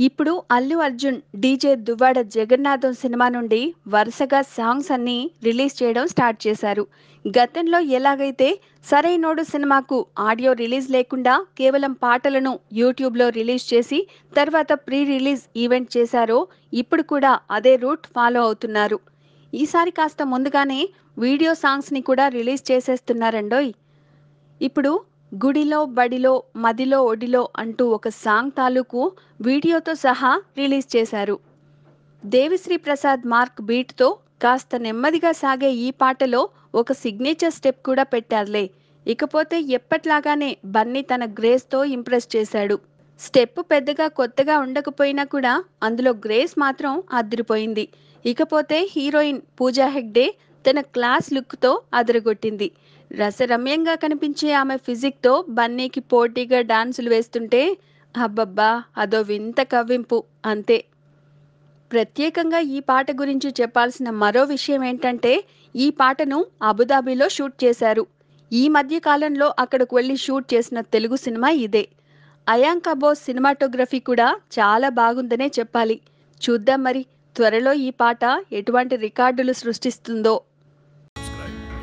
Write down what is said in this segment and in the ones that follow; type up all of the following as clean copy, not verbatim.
ఇప్పుడు Allu Arjun DJ Duvvada Jagannatham cinema నుండి వరుసగా సాంగ్స్ అన్ని రిలీజ్ చేయడం స్టార్ట్ చేశారు. గతంలో ఎలాగైతే సరైనోడు సినిమాకు ఆడియో రిలీజ్ లేకుండా కేవలం పాటలను యూట్యూబ్లో రిలీజ్ చేసి తర్వాత ప్రీ రిలీజ్ ఈవెంట్ చేశారో ఇప్పుడు కూడా అదే రూట్ ఫాలో అవుతున్నారు. ఈసారి కాస్త ముందుగానే వీడియో సాంగ్స్ని కూడా రిలీజ్ చేసేస్తున్నారండోయ్. ఇప్పుడు గుడిలో బడిలో మదిలో ఒడిలో అంటూ ఒక సాంగ్ తాలూకు వీడియోతో సహా రిలీజ్ చేశారు. దేవిశ్రీ ప్రసాద్ మార్క్ బీట్తో కాస్త నెమ్మదిగా సాగే ఈ పాటలో ఒక సిగ్నేచర్ స్టెప్ కూడా పెట్టారులే. ఇకపోతే ఎప్పట్లాగానే బన్నీ తన గ్రేస్తో ఇంప్రెస్ చేశాడు. స్టెప్ పెద్దగా కొత్తగా ఉండకపోయినా కూడా అందులో గ్రేస్ మాత్రం అదిరిపోయింది. ఇకపోతే హీరోయిన్ పూజా హెగ్డే తన క్లాస్ లుక్తో అదరగొట్టింది. రసరమ్యంగా కనిపించే ఆమె ఫిజిక్తో బన్నీకి పోటీగా డాన్సులు వేస్తుంటే అబ్బబ్బా అదో వింత కవ్వింపు అంతే. ప్రత్యేకంగా ఈ పాట గురించి చెప్పాల్సిన మరో విషయం ఏంటంటే ఈ పాటను అబుదాబిలో షూట్ చేశారు. ఈ మధ్య కాలంలో అక్కడికి వెళ్ళి షూట్ చేసిన తెలుగు సినిమా ఇదే. అయాంక బోస్ సినిమాటోగ్రఫీ కూడా చాలా బాగుందనే చెప్పాలి. చూద్దాం మరి త్వరలో ఈ పాట ఎటువంటి రికార్డులు సృష్టిస్తుందో.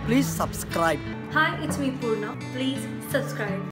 Please subscribe. Hi, it's me Purna. Please subscribe.